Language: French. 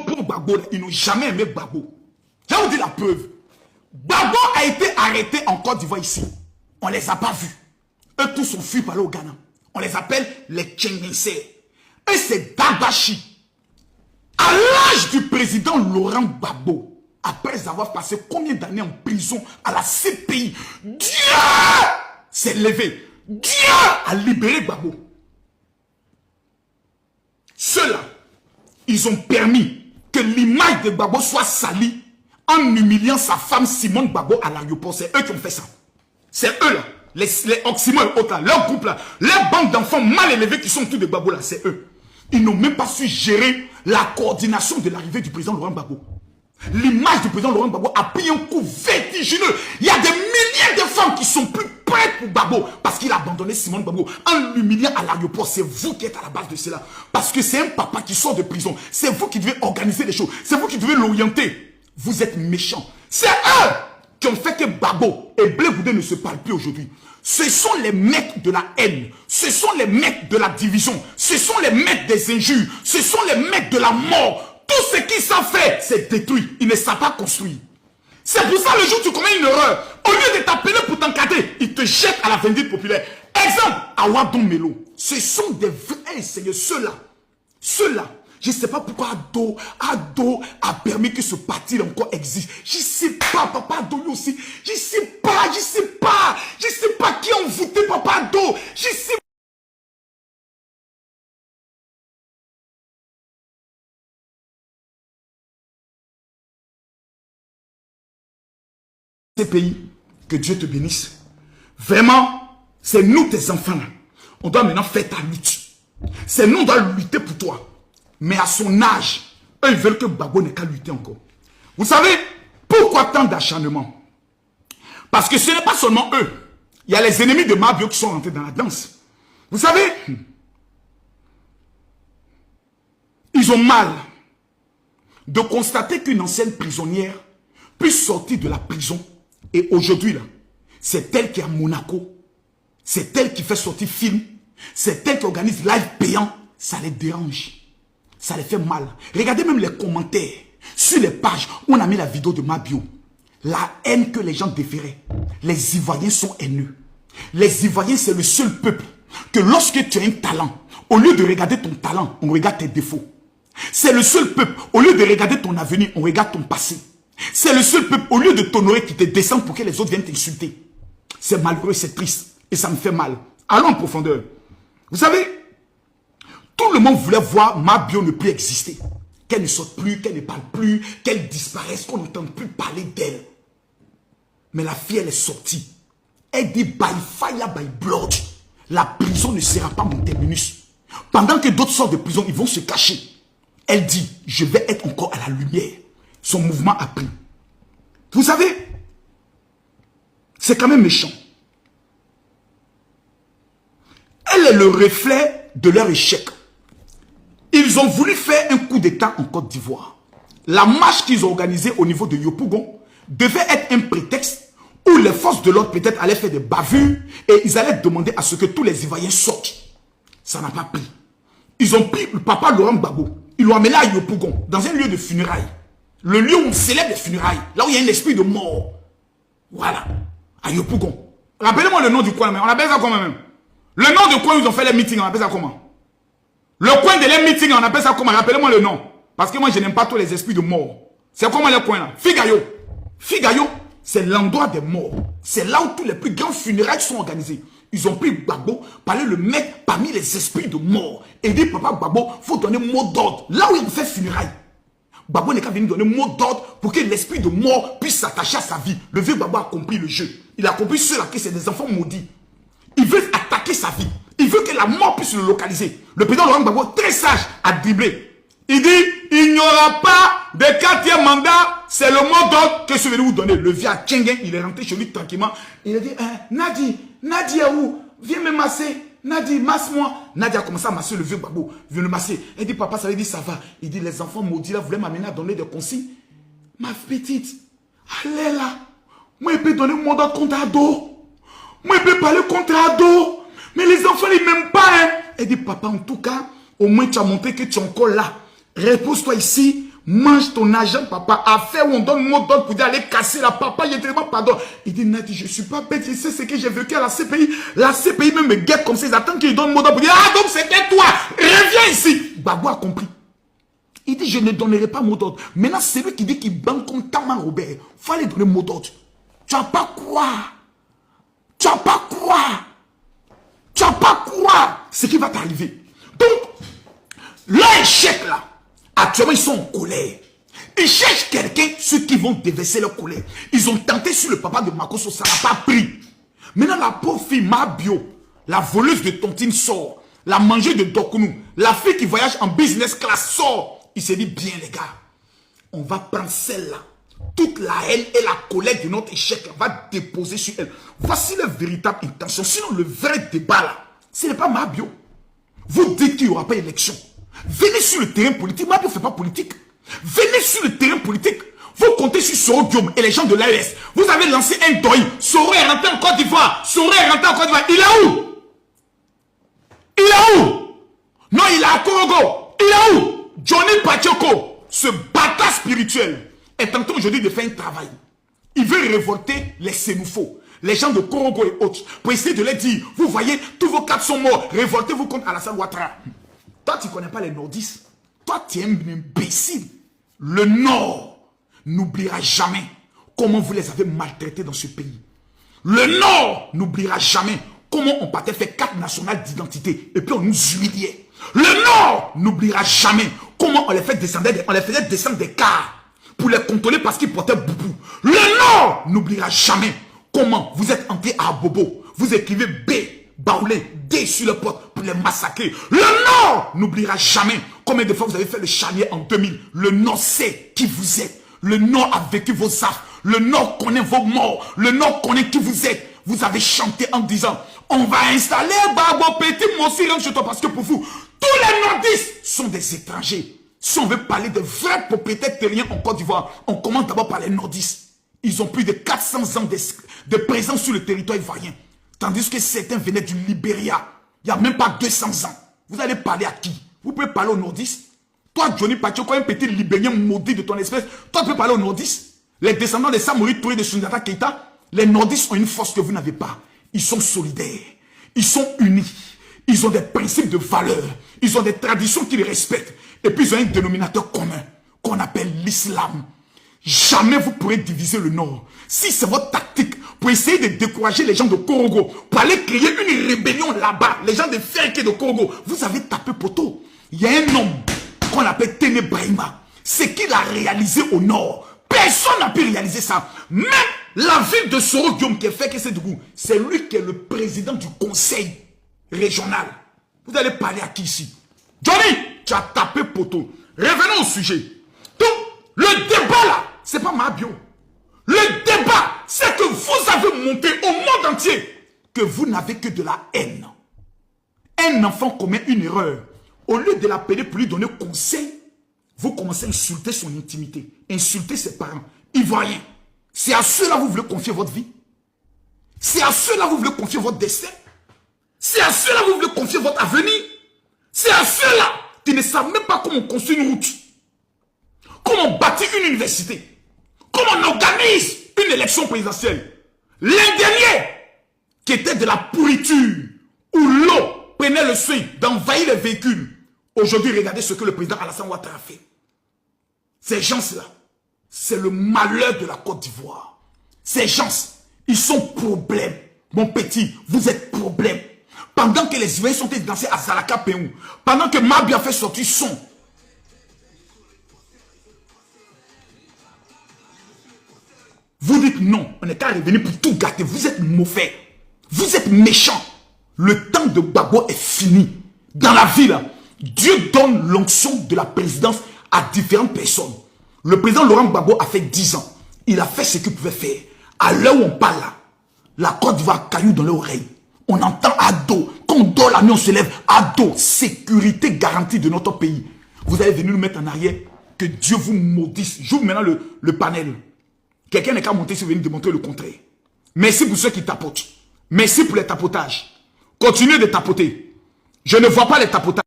pour Gbagbo, ils n'ont jamais aimé Gbagbo. Je vais vous dire la preuve. Gbagbo a été arrêté en Côte d'Ivoire ici. On ne les a pas vus. Eux tous ont fui par là au Ghana. On les appelle les Tchengense. Et c'est Dabachi. À l'âge du président Laurent Gbagbo, après avoir passé combien d'années en prison à la CPI, Dieu s'est levé. Dieu a libéré Gbagbo. Ceux-là, ils ont permis que l'image de Gbagbo soit salie en humiliant sa femme Simone Gbagbo à l'aéroport. C'est eux qui ont fait ça. C'est eux là. Les Oximo et autres là, leur groupe là, les bandes d'enfants mal élevés qui sont autour de Gbagbo là, c'est eux. Ils n'ont même pas su gérer la coordination de l'arrivée du président Laurent Gbagbo. L'image du président Laurent Gbagbo a pris un coup vertigineux. Il y a des milliers de femmes qui sont plus prêtes pour Gbagbo parce qu'il a abandonné Simone Gbagbo en l'humiliant à l'aéroport. C'est vous qui êtes à la base de cela. Parce que c'est un papa qui sort de prison. C'est vous qui devez organiser les choses. C'est vous qui devez l'orienter. Vous êtes méchants. C'est eux qui ont fait que Gbagbo et Blé Goudé ne se parlent plus aujourd'hui. Ce sont les maîtres de la haine. Ce sont les maîtres de la division. Ce sont les maîtres des injures. Ce sont les maîtres de la mort. Tout ce qu'ils savent faire, c'est détruire. Ils ne savent pas construire. C'est pour ça, le jour où tu commets une erreur, au lieu de t'appeler pour t'encadrer, ils te jettent à la vindicte populaire. Exemple, Awadon Melo. Ce sont des vrais seigneurs. Ceux-là, je ne sais pas pourquoi Ado a permis que ce parti encore existe. Je ne sais pas, Papa Ado lui aussi. Je ne sais pas. Je ne sais pas qui a envoûté Papa Ado. Je ne sais pas. Ces pays, que Dieu te bénisse. Vraiment, c'est nous tes enfants là. On doit maintenant faire ta lutte. C'est nous, on doit lutter pour toi. Mais à son âge, eux ils veulent que Gbagbo n'ait qu'à lutter encore. Vous savez, pourquoi tant d'acharnement? Parce que ce n'est pas seulement eux. Il y a les ennemis de Mabio qui sont rentrés dans la danse. Vous savez, ils ont mal de constater qu'une ancienne prisonnière puisse sortir de la prison. Et aujourd'hui, là, c'est elle qui est à Monaco. C'est elle qui fait sortir film. C'est elle qui organise live payant. Ça les dérange. Ça les fait mal. Regardez même les commentaires sur les pages où on a mis la vidéo de Mabio. La haine que les gens déféraient. Les Ivoiriens sont haineux. Les Ivoiriens, c'est le seul peuple que lorsque tu as un talent, au lieu de regarder ton talent, on regarde tes défauts. C'est le seul peuple, au lieu de regarder ton avenir, on regarde ton passé. C'est le seul peuple, au lieu de t'honorer, qui te descend pour que les autres viennent t'insulter. C'est malheureux, c'est triste. Et ça me fait mal. Allons en profondeur. Vous savez, tout le monde voulait voir Mabio ne plus exister. Qu'elle ne sorte plus, qu'elle ne parle plus, qu'elle disparaisse, qu'on n'entende plus parler d'elle. Mais la fille, elle est sortie. Elle dit, by fire, by blood, la prison ne sera pas mon terminus. Pendant que d'autres sortent de prison, ils vont se cacher. Elle dit, je vais être encore à la lumière. Son mouvement a pris. Vous savez, c'est quand même méchant. Elle est le reflet de leur échec. Ils ont voulu faire un coup d'État en Côte d'Ivoire. La marche qu'ils ont organisée au niveau de Yopougon devait être un prétexte où les forces de l'ordre peut-être allaient faire des bavures et ils allaient demander à ce que tous les Ivoiriens sortent. Ça n'a pas pris. Ils ont pris le papa Laurent Gbagbo. Ils l'ont amené à Yopougon, dans un lieu de funérailles. Le lieu où on célèbre les funérailles. Là où il y a un esprit de mort. Voilà. À Yopougon. Rappelez-moi le nom du coin, mais on appelle ça comment même? Le nom de coin où ils ont fait les meetings, on appelle ça comment? Le coin de les meetings, on appelle ça comment? Rappelez-moi le nom. Parce que moi, je n'aime pas tous les esprits de mort. C'est comment le coin là? Figayo. Figayo, c'est l'endroit des morts. C'est là où tous les plus grands funérailles sont organisés. Ils ont pris Gbagbo, parlé le mettre parmi les esprits de mort. Et dit, papa Gbagbo, il faut donner mot d'ordre. Là où il fait funérailles. Gbagbo n'est qu'à venir donner mot d'ordre pour que l'esprit de mort puisse s'attacher à sa vie. Le vieux Gbagbo a compris le jeu. Il a compris ceux-là que c'est des enfants maudits. Il veut attaquer sa vie. Il veut que la mort puisse le localiser. Le président Laurent Gbagbo, très sage, a dribblé. Il dit, il n'y aura pas de 4e mandat. C'est le mot d'ordre que je vais vous donner. Le vieux Tchengen, il est rentré chez lui tranquillement. Il a dit, Nadi est où? Viens me masser. Nadi, masse-moi. Nadi a commencé à masser le vieux Gbagbo. Viens le masser. Il dit, papa, ça veut dire, ça va. Il dit, les enfants maudits là voulaient m'amener à donner des consignes. Ma petite, allez là. Moi, je peux donner mon d'ordre contre Ado. Moi, je peux parler contre Ado. Mais les enfants, ils m'aiment pas. Hein. Il dit, papa, en tout cas, au moins, tu as montré que tu es encore là. Repose-toi ici. Mange ton argent, papa. Affaire où on donne mot d'ordre pour dire aller casser la papa. Il tellement pardon. Il dit, Nadi, je ne suis pas bête. Je sais ce que j'ai vécu à la CPI. La CPI même me guette comme ça. Ils attendent qu'il donne mot d'ordre pour dire, ah, donc c'était toi. Reviens ici. Gbagbo a compris. Il dit, je ne donnerai pas mot d'ordre. Maintenant, c'est lui qui dit qu'il banque comme Taman Robert. Il faut aller donner mot d'ordre. Tu n'as pas quoi. Tu n'as pas quoi. Tu n'as pas quoi. Ce qui va t'arriver. Donc, leur échec là, actuellement ils sont en colère. Ils cherchent quelqu'un sur qui vont déverser leur colère. Ils ont tenté sur le papa de Makosso, ça n'a pas pris. Maintenant la pauvre fille Mabio, la voleuse de tontine sort. La mangeuse de Dokounou, la fille qui voyage en business class sort. Il s'est dit bien les gars, on va prendre celle-là. Toute la haine et la colère de notre échec on va déposer sur elle. Voici la véritable intention. Sinon le vrai débat là, ce n'est pas Mabio. Vous dites qu'il n'y aura pas d'élection. Venez sur le terrain politique. Mabio ne fait pas politique. Venez sur le terrain politique. Vous comptez sur Soro Guillaume et les gens de l'AES. Vous avez lancé un deuil. Soro est rentré en Côte d'Ivoire. Soro est rentré en Côte d'Ivoire. Il est où? Il est où? Non, il est à Korogo. Il est où? Johnny Pachoko, ce bâtard spirituel, est en train aujourd'hui de faire un travail. Il veut révolter les Sénoufos, les gens de Korogo et autres, pour essayer de leur dire, vous voyez, tous vos cadres sont morts, révoltez-vous contre Alassane Ouattara. Toi, tu ne connais pas les nordistes. Toi, tu es un imbécile. Le Nord n'oubliera jamais comment vous les avez maltraités dans ce pays. Le Nord n'oubliera jamais comment on partait faire 4 nationales d'identité et puis on nous humiliait. Le Nord n'oubliera jamais comment on les faisait descendre des cars pour les contrôler parce qu'ils portaient boubou. Le Nord n'oubliera jamais comment vous êtes entrés à Bobo. Vous écrivez B, Baoulé, D sur le porte pour les massacrer. Le Nord n'oubliera jamais combien de fois vous avez fait le charnier en 2000. Le Nord sait qui vous êtes. Le Nord a vécu vos affres. Le Nord connaît vos morts. Le Nord connaît qui vous êtes. Vous avez chanté en disant, on va installer Babo Petit, mon aussi rentre chez toi parce que pour vous, tous les nordistes sont des étrangers. Si on veut parler de vrais propriétaires terriens en Côte d'Ivoire, on commence d'abord par les nordistes. Ils ont plus de 400 ans de présence sur le territoire ivoirien. Tandis que certains venaient du Libéria. Il n'y a même pas 200 ans. Vous allez parler à qui? Vous pouvez parler aux nordistes? Toi, Johnny Pacho, un petit Libérien maudit de ton espèce, toi, tu peux parler aux nordistes? Les descendants de Samori Touré de Sundiata Keita, les nordistes ont une force que vous n'avez pas. Ils sont solidaires. Ils sont unis. Ils ont des principes de valeur. Ils ont des traditions qu'ils respectent. Et puis, ils ont un dénominateur commun qu'on appelle l'islam. Jamais vous pourrez diviser le Nord. Si c'est votre tactique pour essayer de décourager les gens de Korogo, pour aller créer une rébellion là-bas, les gens de Ferke de Korogo, vous avez tapé poteau. Il y a un homme qu'on appelle Téné Brahima. C'est qu'il a réalisé au Nord. Personne n'a pu réaliser ça. Même la ville de Soro Guillaume qui est fait que c'est du coup, c'est lui qui est le président du conseil régional. Vous allez parler à qui ici? Johnny, tu as tapé poteau. Revenons au sujet. Donc, le débat là, c'est pas Mabio. Le débat, c'est que vous avez montré au monde entier que vous n'avez que de la haine. Un enfant commet une erreur. Au lieu de l'appeler pour lui donner conseil, vous commencez à insulter son intimité, insulter ses parents. Ivoiriens. C'est à ceux-là que vous voulez confier votre vie. C'est à ceux-là que vous voulez confier votre destin. C'est à ceux-là que vous voulez confier votre avenir. C'est à ceux-là qui ne savent même pas comment on construit une route. Comment on bâtit une université. Comment on organise une élection présidentielle. L'un dernier, qui était de la pourriture, où l'eau prenait le soin d'envahir les véhicules. Aujourd'hui, regardez ce que le président Alassane Ouattara a fait. Ces gens-là, c'est le malheur de la Côte d'Ivoire. Ces gens, ils sont problème. Mon petit, vous êtes problème. Pendant que les Ivoiriens sont dansés à Zalaka Péou, pendant que Mabia fait sortir son, vous dites non, on n'est qu'à revenir pour tout gâter. Vous êtes mauvais. Vous êtes méchants. Le temps de Gbagbo est fini. Dans la vie, là, Dieu donne l'onction de la présidence à différentes personnes. Le président Laurent Gbagbo a fait 10 ans. Il a fait ce qu'il pouvait faire. À l'heure où on parle là, la Côte d'Ivoire caillou dans l'oreille. On entend à dos. Quand on dort la nuit, on se lève à dos. Sécurité garantie de notre pays. Vous allez venir nous mettre en arrière. Que Dieu vous maudisse. J'ouvre maintenant le panel. Quelqu'un n'est qu'à monter si vous venez démontrer le contraire. Merci pour ceux qui tapotent. Merci pour les tapotages. Continuez de tapoter. Je ne vois pas les tapotages.